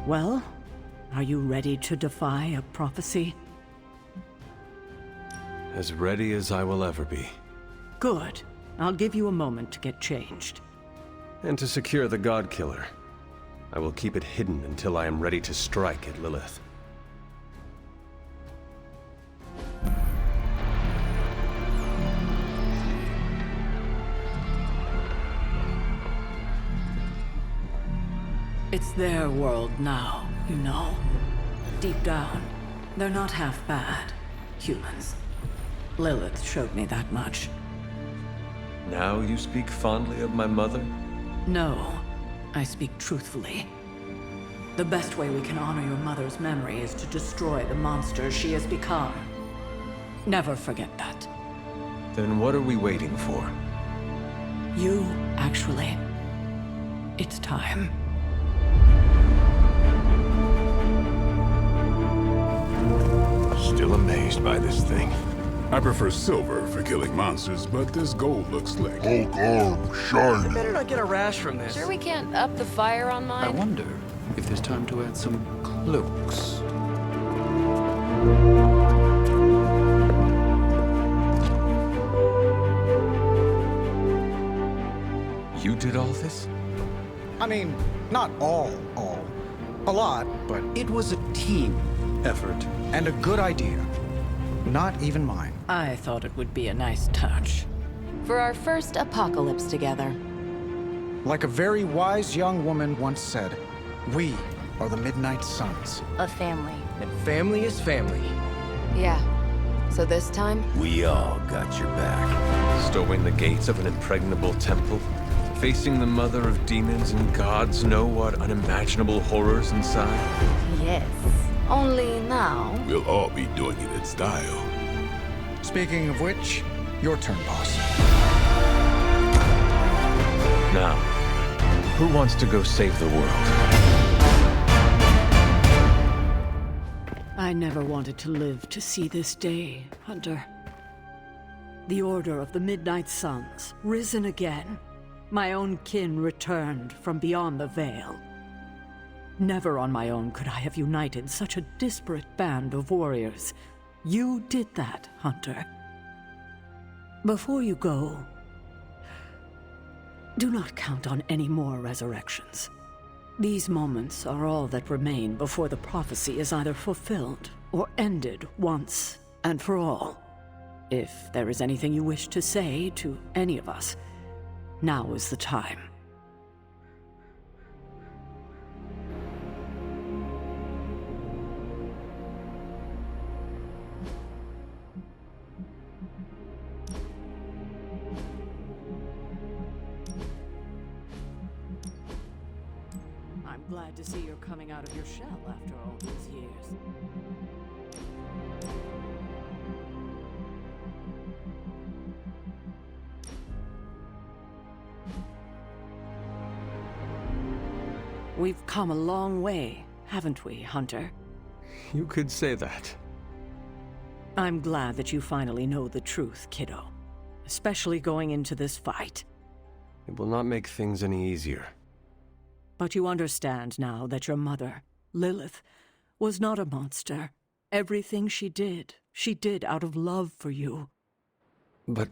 Well, are you ready to defy a prophecy? As ready as I will ever be. Good. I'll give you a moment to get changed. And to secure the God Killer, I will keep it hidden until I am ready to strike at Lilith. It's their world now, you know. Deep down, they're not half bad. Humans. Lilith showed me that much. Now you speak fondly of my mother? No, I speak truthfully. The best way we can honor your mother's memory is to destroy the monster she has become. Never forget that. Then what are we waiting for? You, actually. It's time. Still amazed by this thing. I prefer silver for killing monsters, but this gold looks slick. Hulk arm, shiny. Better not get a rash from this. Sure we can't up the fire on I mine? wonder if there's time to add some cloaks. You did all this? I mean, not all. A lot, but... It was a team effort. And a good idea. Not even mine. I thought it would be a nice touch. For our first apocalypse together. Like a very wise young woman once said, we are the Midnight Suns. A family. And family is family. Yeah. So this time? We all got your back. Storming the gates of an impregnable temple? Facing the mother of demons and gods know what unimaginable horrors inside? Yes. Only now... We'll all be doing it in style. Speaking of which, your turn, boss. Now, who wants to go save the world? I never wanted to live to see this day, Hunter. The Order of the Midnight Suns, risen again. My own kin returned from beyond the veil. Never on my own could I have united such a disparate band of warriors. You did that, Hunter. Before you go, do not count on any more resurrections. These moments are all that remain before the prophecy is either fulfilled or ended once and for all. If there is anything you wish to say to any of us, now is the time. I'm glad to see you're coming out of your shell after all these years. We've come a long way, haven't we, Hunter? You could say that. I'm glad that you finally know the truth, kiddo. Especially going into this fight. It will not make things any easier. But you understand now that your mother, Lilith, was not a monster. Everything she did out of love for you. But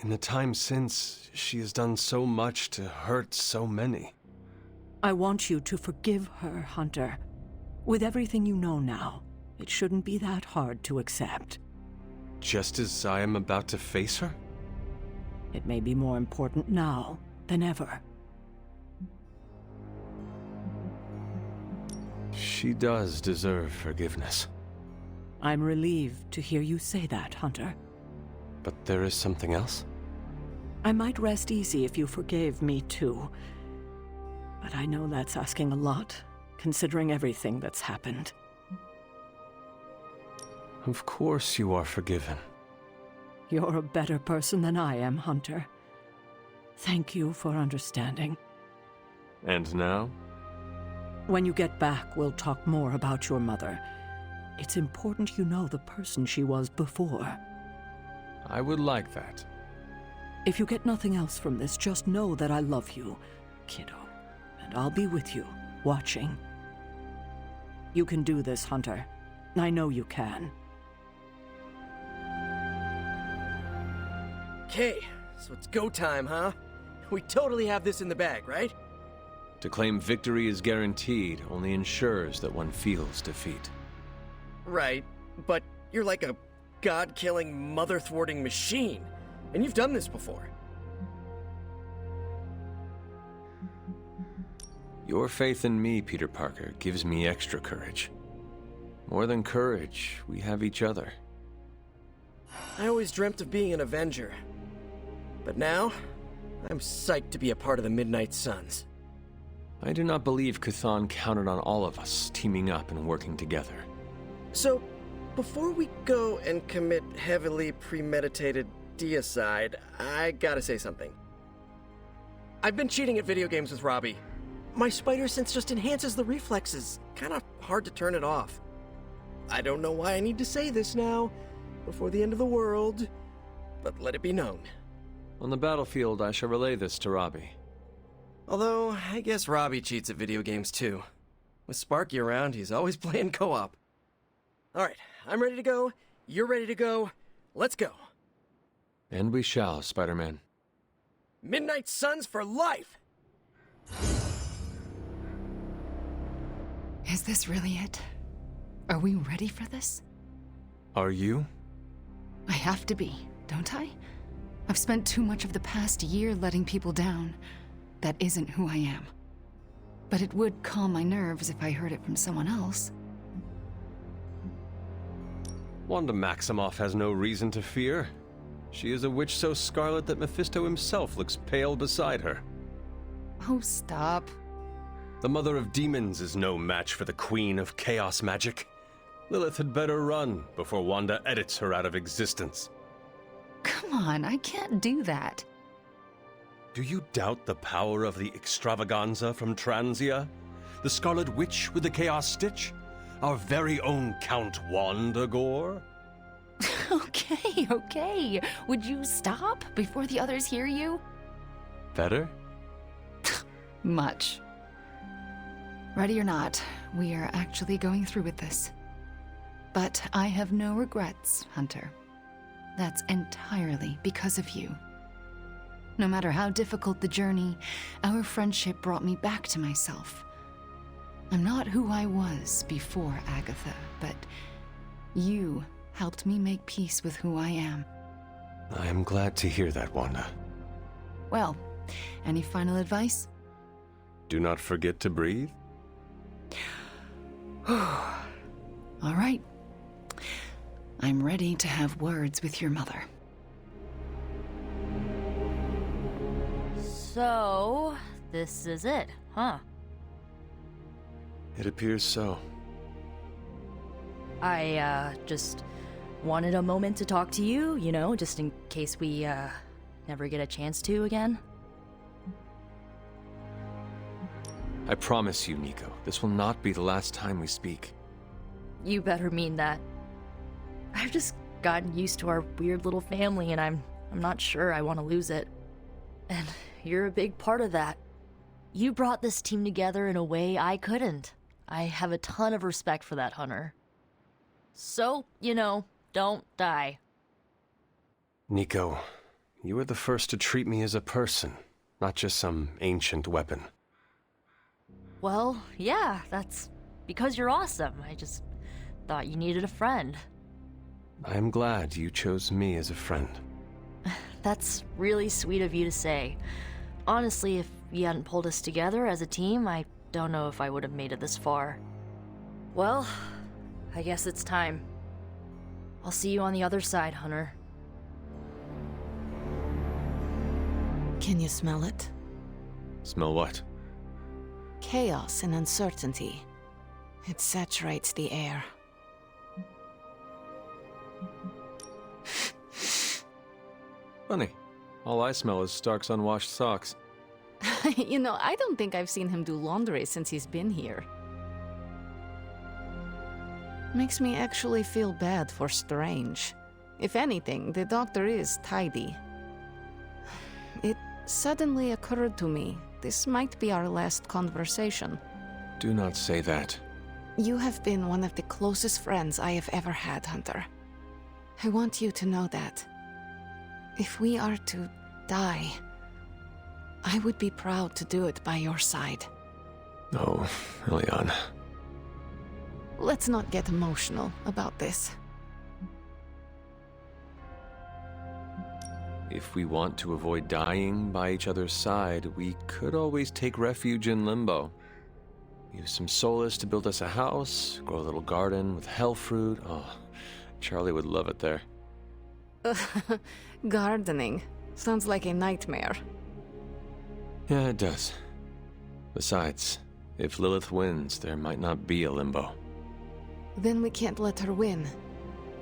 in the time since, she has done so much to hurt so many. I want you to forgive her, Hunter. With everything you know now, it shouldn't be that hard to accept. Just as I am about to face her? It may be more important now than ever. She does deserve forgiveness. I'm relieved to hear you say that, Hunter. But there is something else? I might rest easy if you forgave me too. But I know that's asking a lot, considering everything that's happened. Of course you are forgiven. You're a better person than I am, Hunter. Thank you for understanding. And now? When you get back, we'll talk more about your mother. It's important you know the person she was before. I would like that. If you get nothing else from this, just know that I love you, kiddo. And I'll be with you, watching You can do this, Hunter. I know you can. Okay, so it's go time, huh? We totally have this in the bag, right? To claim victory is guaranteed only ensures that one feels defeat. Right, but you're like a god-killing, mother-thwarting machine, and you've done this before. Your faith in me, Peter Parker, gives me extra courage. More than courage, we have each other. I always dreamt of being an Avenger. But now, I'm psyched to be a part of the Midnight Suns. I do not believe Chthon counted on all of us teaming up and working together. So, before we go and commit heavily premeditated deicide, I gotta say something. I've been cheating at video games with Robbie. My spider sense just enhances the reflexes. Kinda hard to turn it off. I don't know why I need to say this now, before the end of the world, but let it be known. On the battlefield, I shall relay this to Robbie. Although, I guess Robbie cheats at video games too. With Sparky around, he's always playing co-op. Alright, I'm ready to go, you're ready to go, let's go. And we shall, Spider-Man. Midnight Suns for life! Is this really it? Are we ready for this? Are you? I have to be, don't I? I've spent too much of the past year letting people down. That isn't who I am. But it would calm my nerves if I heard it from someone else. Wanda Maximoff has no reason to fear. She is a witch so scarlet that Mephisto himself looks pale beside her. Oh, stop. The Mother of Demons is no match for the Queen of Chaos Magic. Lilith had better run before Wanda edits her out of existence. Come on, I can't do that. Do you doubt the power of the extravaganza from Transia? The Scarlet Witch with the Chaos Stitch? Our very own Count Wandagore? Okay. Would you stop before the others hear you? Better? Much. Ready or not, we are actually going through with this. But I have no regrets, Hunter. That's entirely because of you. No matter how difficult the journey, our friendship brought me back to myself. I'm not who I was before Agatha, but you helped me make peace with who I am. I am glad to hear that, Wanda. Well, any final advice? Do not forget to breathe. All right. I'm ready to have words with your mother. So, this is it, huh? It appears so. I, just wanted a moment to talk to you, you know, just in case we, never get a chance to again. I promise you, Nico, this will not be the last time we speak. You better mean that. I've just gotten used to our weird little family, and I'm not sure I want to lose it. And you're a big part of that. You brought this team together in a way I couldn't. I have a ton of respect for that, Hunter. So, you know, don't die. Nico, you were the first to treat me as a person, not just some ancient weapon. Well, yeah, that's because you're awesome. I just thought you needed a friend. I am glad you chose me as a friend. That's really sweet of you to say. Honestly, if you hadn't pulled us together as a team, I don't know if I would have made it this far. Well, I guess it's time. I'll see you on the other side, Hunter. Can you smell it? Smell what? Chaos and uncertainty. It saturates the air. Funny. All I smell is Stark's unwashed socks. You know, I don't think I've seen him do laundry since he's been here. Makes me actually feel bad for Strange. If anything, the doctor is tidy. It suddenly occurred to me, this might be our last conversation. Do not say that. You have been one of the closest friends I have ever had, Hunter. I want you to know that. If we are to die, I would be proud to do it by your side. Oh, Ileana. Let's not get emotional about this. If we want to avoid dying by each other's side, we could always take refuge in Limbo. Use some solace to build us a house, grow a little garden with hell fruit. Oh, Charlie would love it there. Gardening. Sounds like a nightmare. Yeah, it does. Besides, if Lilith wins, there might not be a Limbo. Then we can't let her win.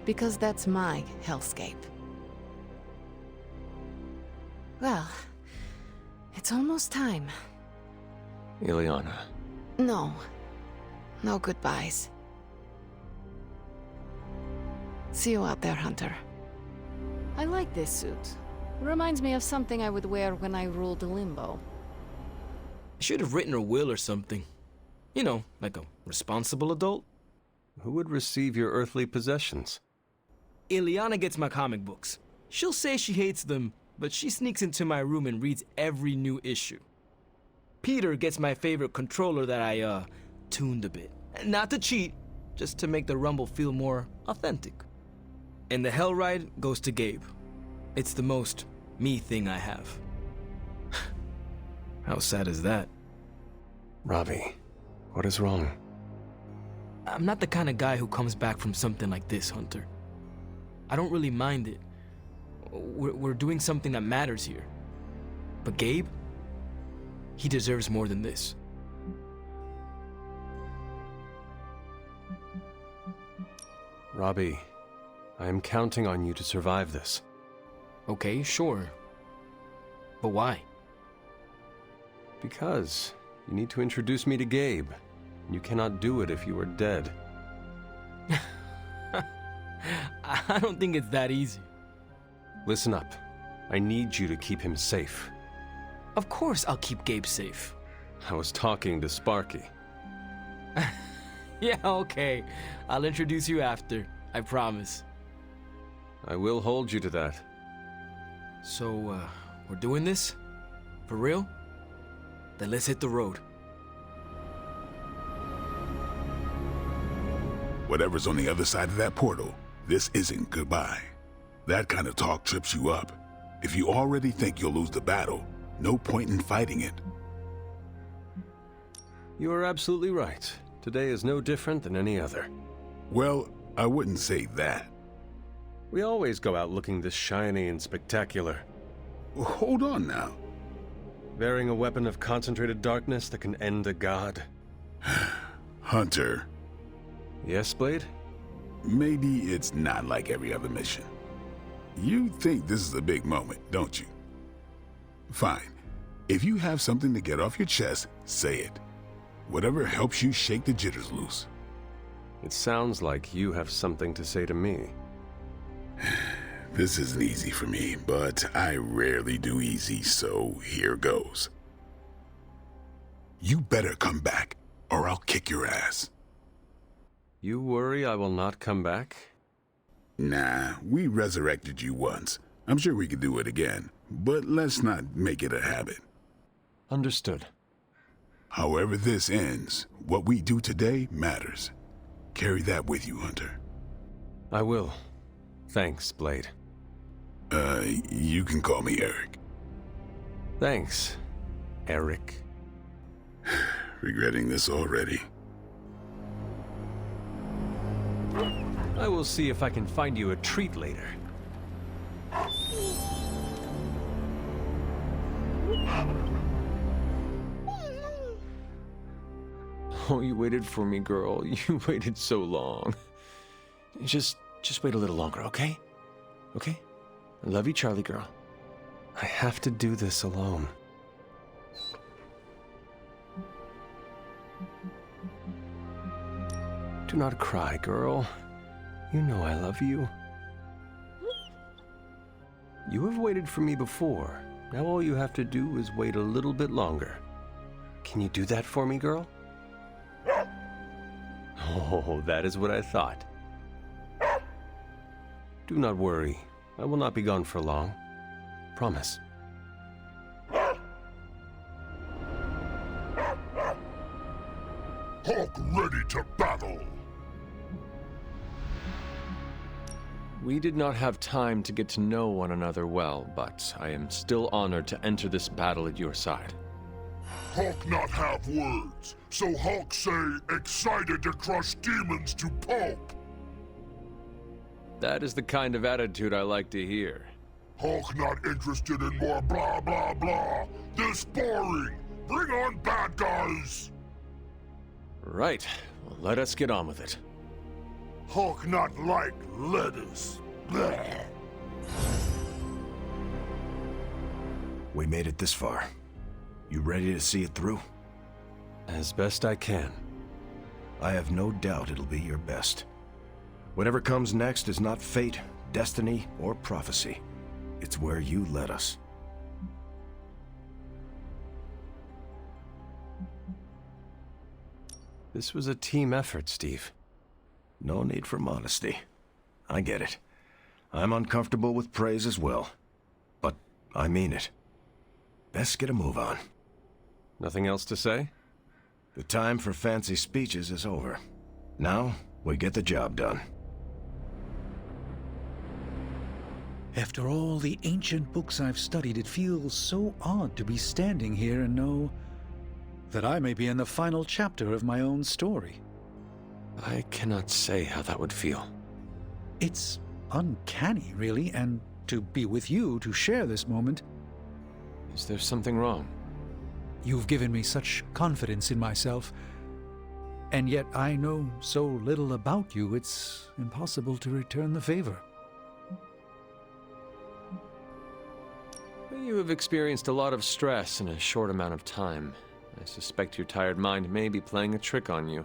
Because that's my hellscape. Well, it's almost time. Ileana. No. No goodbyes. See you out there, Hunter. I like this suit. Reminds me of something I would wear when I ruled Limbo. I should have written a will or something. You know, like a responsible adult. Who would receive your earthly possessions? Ileana gets my comic books. She'll say she hates them, but she sneaks into my room and reads every new issue. Peter gets my favorite controller that I, tuned a bit. Not to cheat, just to make the rumble feel more authentic. And the hell ride goes to Gabe. It's the most me thing I have. How sad is that? Robbie, what is wrong? I'm not the kind of guy who comes back from something like this, Hunter. I don't really mind it. We're doing something that matters here. But Gabe? He deserves more than this. Robbie, I am counting on you to survive this. Okay, sure. But why? Because you need to introduce me to Gabe. You cannot do it if you are dead. I don't think it's that easy. Listen up. I need you to keep him safe. Of course I'll keep Gabe safe. I was talking to Sparky. Yeah, okay. I'll introduce you after. I promise. I will hold you to that. So, we're doing this? For real? Then let's hit the road. Whatever's on the other side of that portal, this isn't goodbye. That kind of talk trips you up. If you already think you'll lose the battle, no point in fighting it. You are absolutely right. Today is no different than any other. Well, I wouldn't say that. We always go out looking this shiny and spectacular. Hold on now. Bearing a weapon of concentrated darkness that can end a god. Hunter. Yes, Blade? Maybe it's not like every other mission. You think this is a big moment, don't you? Fine. If you have something to get off your chest, say it. Whatever helps you shake the jitters loose. It sounds like you have something to say to me. This isn't easy for me, but I rarely do easy, so here goes. You better come back, or I'll kick your ass. You worry I will not come back? Nah, we resurrected you once. I'm sure we could do it again, but let's not make it a habit. Understood. However this ends, what we do today matters. Carry that with you, Hunter. I will. Thanks, Blade. You can call me Eric. Thanks, Eric. Regretting this already. I will see if I can find you a treat later. Oh, you waited for me, girl. You waited so long. Just wait a little longer, okay? Okay? I love you, Charlie girl. I have to do this alone. Do not cry, girl. You know I love you. You have waited for me before. Now all you have to do is wait a little bit longer. Can you do that for me, girl? Oh, that is what I thought. Do not worry. I will not be gone for long. Promise. Hawk ready to battle! We did not have time to get to know one another well, but I am still honored to enter this battle at your side. Hawk not have words, so Hawk say excited to crush demons to pulp. That is the kind of attitude I like to hear. Hawk not interested in more blah blah blah. This boring. Bring on bad guys. Right. Well, let us get on with it. Hawk not like lettuce. Bleh. We made it this far. You ready to see it through? As best I can. I have no doubt it'll be your best. Whatever comes next is not fate, destiny, or prophecy. It's where you led us. This was a team effort, Steve. No need for modesty. I get it. I'm uncomfortable with praise as well. But I mean it. Best get a move on. Nothing else to say? The time for fancy speeches is over. Now, we get the job done. After all the ancient books I've studied, it feels so odd to be standing here and know that I may be in the final chapter of my own story. I cannot say how that would feel. It's uncanny, really, and to be with you to share this moment. Is there something wrong? You've given me such confidence in myself, and yet I know so little about you, it's impossible to return the favor. You have experienced a lot of stress in a short amount of time. I suspect your tired mind may be playing a trick on you.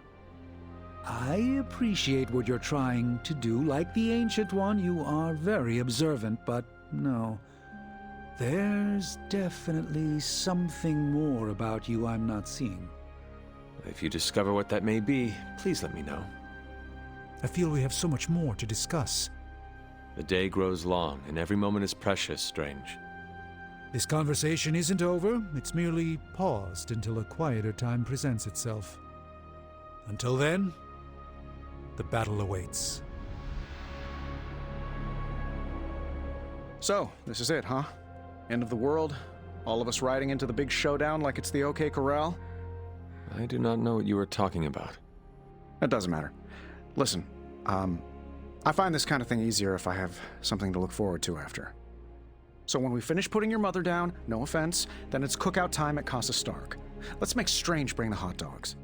I appreciate what you're trying to do. Like the Ancient One, you are very observant, but no. There's definitely something more about you I'm not seeing. If you discover what that may be, please let me know. I feel we have so much more to discuss. The day grows long, and every moment is precious, Strange. This conversation isn't over. It's merely paused until a quieter time presents itself. Until then, the battle awaits. So, this is it, huh? End of the world? All of us riding into the big showdown like it's the OK Corral? I do not know what you are talking about. It doesn't matter. Listen, I find this kind of thing easier if I have something to look forward to after. So when we finish putting your mother down, no offense, then it's cookout time at Casa Stark. Let's make Strange bring the hot dogs.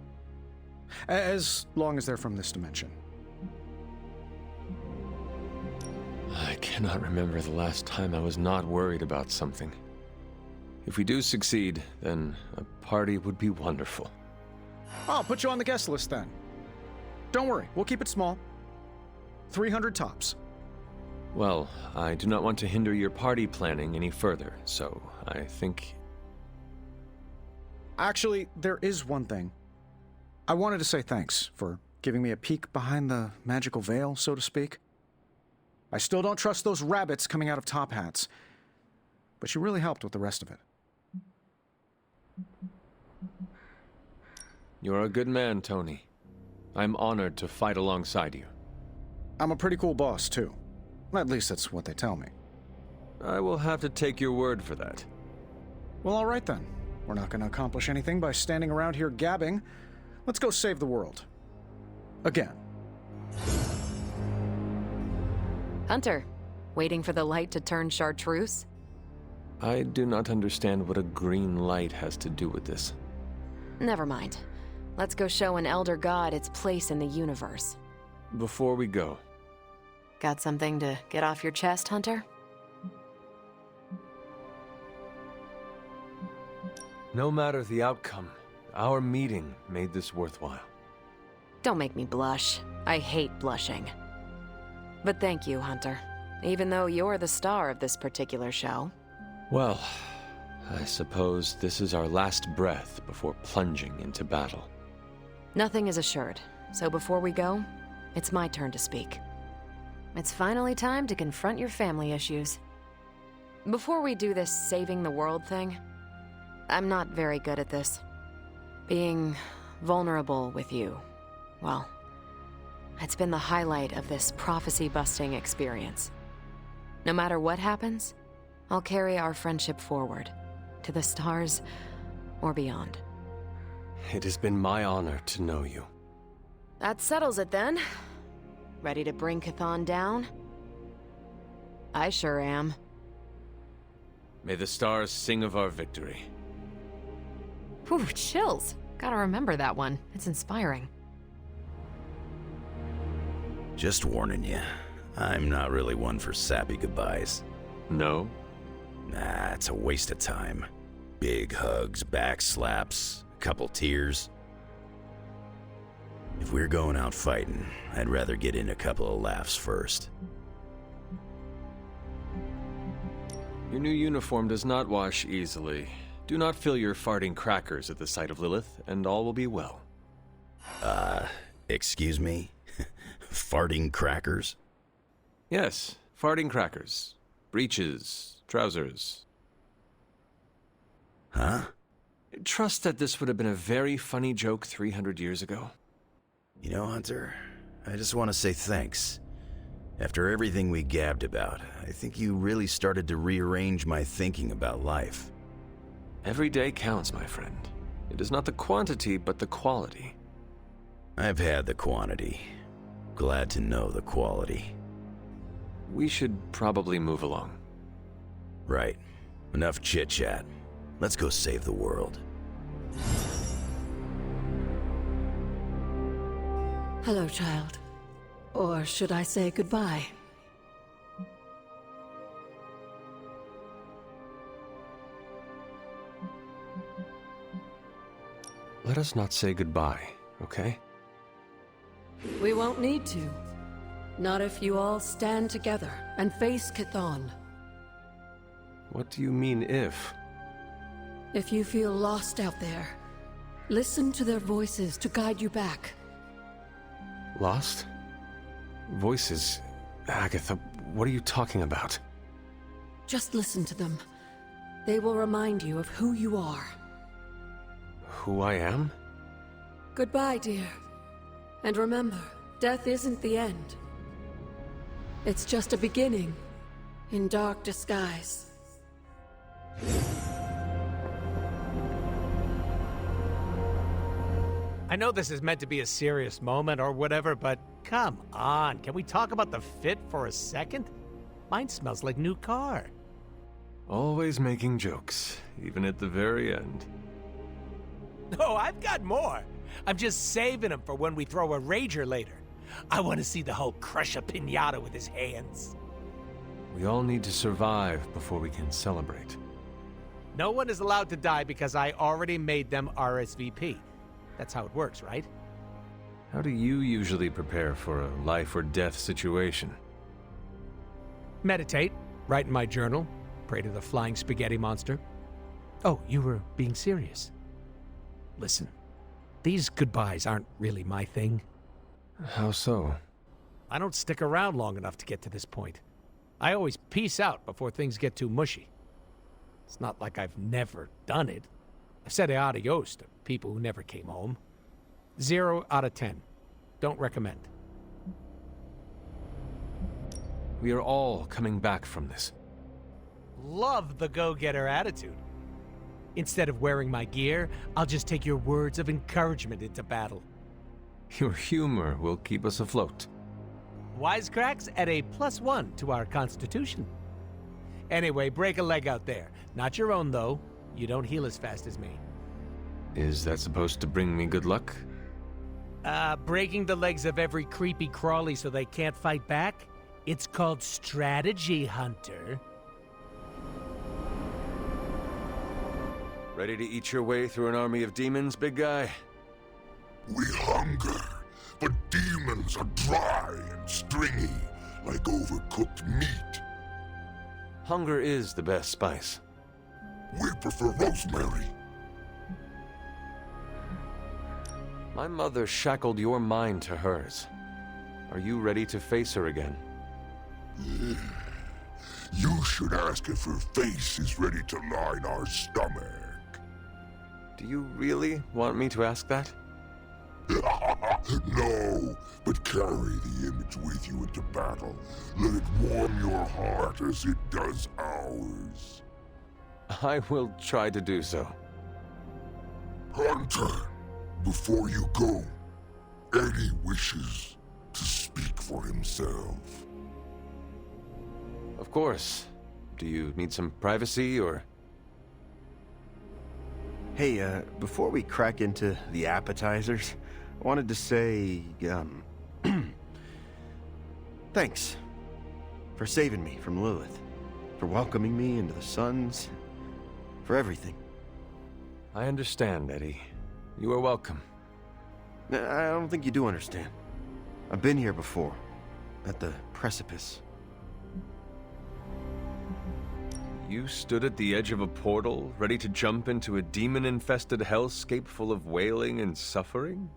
As long as they're from this dimension. I cannot remember the last time I was not worried about something. If we do succeed, then a party would be wonderful. I'll put you on the guest list then. Don't worry, we'll keep it small. 300 tops. Well, I do not want to hinder your party planning any further, so I think... Actually, there is one thing. I wanted to say thanks for giving me a peek behind the magical veil, so to speak. I still don't trust those rabbits coming out of top hats, but you really helped with the rest of it. You're a good man, Tony. I'm honored to fight alongside you. I'm a pretty cool boss, too. At least that's what they tell me. I will have to take your word for that. Well, all right then. We're not going to accomplish anything by standing around here gabbing. Let's go save the world. Again. Hunter, waiting for the light to turn chartreuse? I do not understand what a green light has to do with this. Never mind. Let's go show an elder god its place in the universe. Before we go, Got something to get off your chest, Hunter? no matter the outcome, our meeting made this worthwhile. Don't make me blush. I hate blushing. But thank you, Hunter. Even though you're the star of this particular show. Well, I suppose this is our last breath before plunging into battle. Nothing is assured. So before we go, it's my turn to speak. It's finally time to confront your family issues. Before we do this saving the world thing, I'm not very good at this. Being vulnerable with you, well, it's been the highlight of this prophecy-busting experience. No matter what happens, I'll carry our friendship forward, to the stars or beyond. It has been my honor to know you. That settles it then. Ready to bring Chthon down? I sure am. May the stars sing of our victory. Whew, chills. Gotta remember that one. It's inspiring. Just warning you, I'm not really one for sappy goodbyes. No? Nah, it's a waste of time. Big hugs, back slaps, a couple tears. If we're going out fighting, I'd rather get in a couple of laughs first. Your new uniform does not wash easily. Do not fill your farting crackers at the sight of Lilith, and all will be well. Excuse me? Farting crackers? Yes, farting crackers. Breeches, trousers. Huh? Trust that this would have been a very funny joke 300 years ago. You know, Hunter, I just want to say thanks. After everything we gabbed about, I think you really started to rearrange my thinking about life. Every day counts, my friend. It is not the quantity, but the quality. I've had the quantity. Glad to know the quality. We should probably move along. Right. Enough chit-chat. Let's go save the world. Hello, child. Or should I say goodbye? Let us not say goodbye, okay? We won't need to. Not if you all stand together and face Chthon. What do you mean, if? If you feel lost out there, listen to their voices to guide you back. Lost? Voices? Agatha, what are you talking about? Just listen to them. They will remind you of who you are. Who I am? Goodbye, dear. And remember, death isn't the end. It's just a beginning, in dark disguise. I know this is meant to be a serious moment or whatever, but come on, can we talk about the fit for a second? Mine smells like new car. Always making jokes, even at the very end. No, I've got more. I'm just saving them for when we throw a rager later. I want to see the Hulk crush a piñata with his hands. We all need to survive before we can celebrate. No one is allowed to die because I already made them RSVP. That's how it works, right? How do you usually prepare for a life or death situation? Meditate, write in my journal, pray to the flying spaghetti monster. Oh, you were being serious. Listen, these goodbyes aren't really my thing. How so? I don't stick around long enough to get to this point. I always peace out before things get too mushy. It's not like I've never done it. I've said adios to people who never came home. 0 out of 10. Don't recommend. We are all coming back from this. Love the go-getter attitude. Instead of wearing my gear, I'll just take your words of encouragement into battle. Your humor will keep us afloat. Wisecracks at a +1 to our constitution. Anyway, break a leg out there. Not your own, though. You don't heal as fast as me. Is that supposed to bring me good luck? Breaking the legs of every creepy crawly so they can't fight back? It's called strategy, Hunter. Ready to eat your way through an army of demons, big guy? We hunger, but demons are dry and stringy, like overcooked meat. Hunger is the best spice. We prefer rosemary. My mother shackled your mind to hers. Are you ready to face her again? You should ask if her face is ready to line our stomach. Do you really want me to ask that? No, but carry the image with you into battle. Let it warm your heart as it does ours. I will try to do so. Hunter, before you go, Eddie wishes to speak for himself. Of course. Do you need some privacy, or...? Hey, before we crack into the appetizers, I wanted to say, thanks for saving me from Lilith, for welcoming me into the Suns, for everything. I understand, Eddie. You are welcome. I don't think you do understand. I've been here before, at the precipice. You stood at the edge of a portal, ready to jump into a demon-infested hellscape full of wailing and suffering?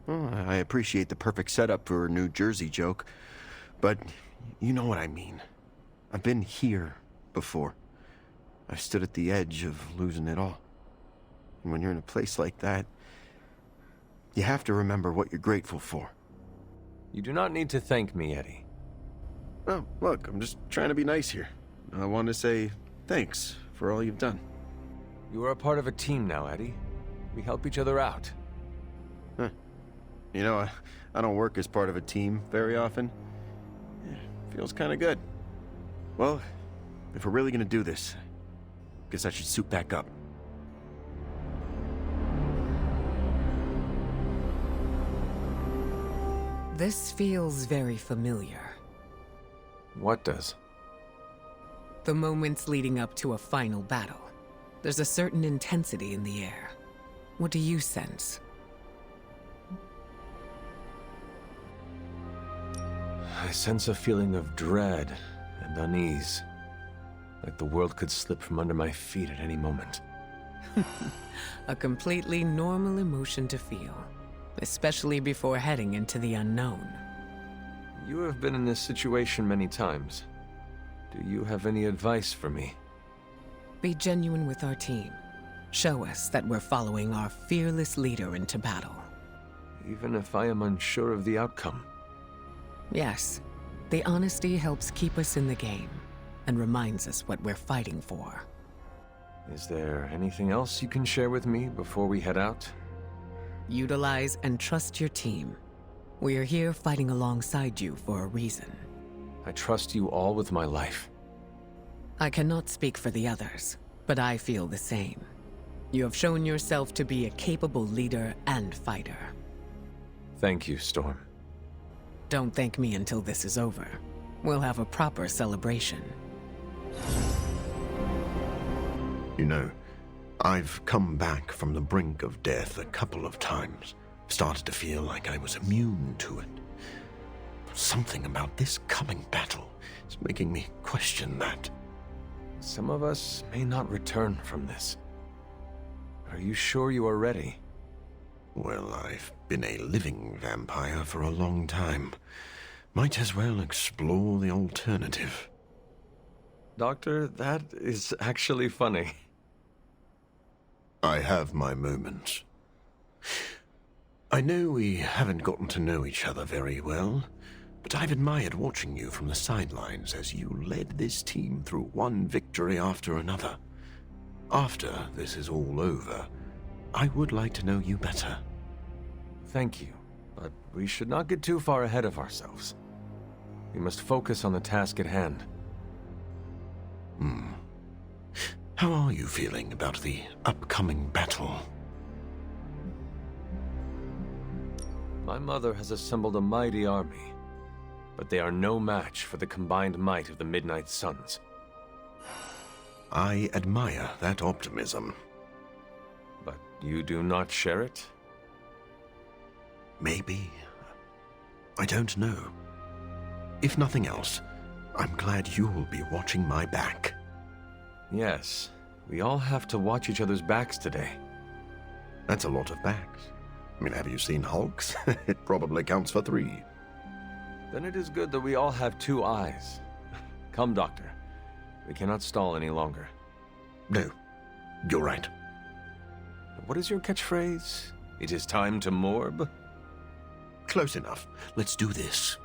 Well, I appreciate the perfect setup for a New Jersey joke, but you know what I mean. I've been here before. I stood at the edge of losing it all. And when you're in a place like that, you have to remember what you're grateful for. You do not need to thank me, Eddie. Oh, look, I'm just trying to be nice here. I want to say thanks for all you've done. You are a part of a team now, Eddie. We help each other out. Huh. You know, I don't work as part of a team very often. Feels kind of good. Well, if we're really gonna do this, guess I should suit back up. This feels very familiar. What does? The moments leading up to a final battle. There's a certain intensity in the air. What do you sense? I sense a feeling of dread and unease. Like the world could slip from under my feet at any moment. A completely normal emotion to feel, especially before heading into the unknown. You have been in this situation many times. Do you have any advice for me? Be genuine with our team. Show us that we're following our fearless leader into battle. Even if I am unsure of the outcome? Yes. The honesty helps keep us in the game and reminds us what we're fighting for. Is there anything else you can share with me before we head out? Utilize and trust your team. We are here fighting alongside you for a reason. I trust you all with my life. I cannot speak for the others, but I feel the same. You have shown yourself to be a capable leader and fighter. Thank you, Storm. Don't thank me until this is over. We'll have a proper celebration. You know, I've come back from the brink of death a couple of times. Started to feel like I was immune to it. But something about this coming battle is making me question that. Some of us may not return from this. Are you sure you are ready? Well, I've been a living vampire for a long time. Might as well explore the alternative. Doctor, that is actually funny. I have my moments. I know we haven't gotten to know each other very well, but I've admired watching you from the sidelines as you led this team through one victory after another. After this is all over, I would like to know you better. Thank you, but we should not get too far ahead of ourselves. We must focus on the task at hand. How are you feeling about the upcoming battle? My mother has assembled a mighty army, but they are no match for the combined might of the Midnight Suns. I admire that optimism. But you do not share it? Maybe. I don't know. If nothing else, I'm glad you'll be watching my back. Yes, we all have to watch each other's backs today. That's a lot of backs. I mean, have you seen Hulk's? It probably counts for 3. Then it is good that we all have 2 eyes. Come, Doctor. We cannot stall any longer. No, you're right. What is your catchphrase? It is time to morb? Close enough. Let's do this.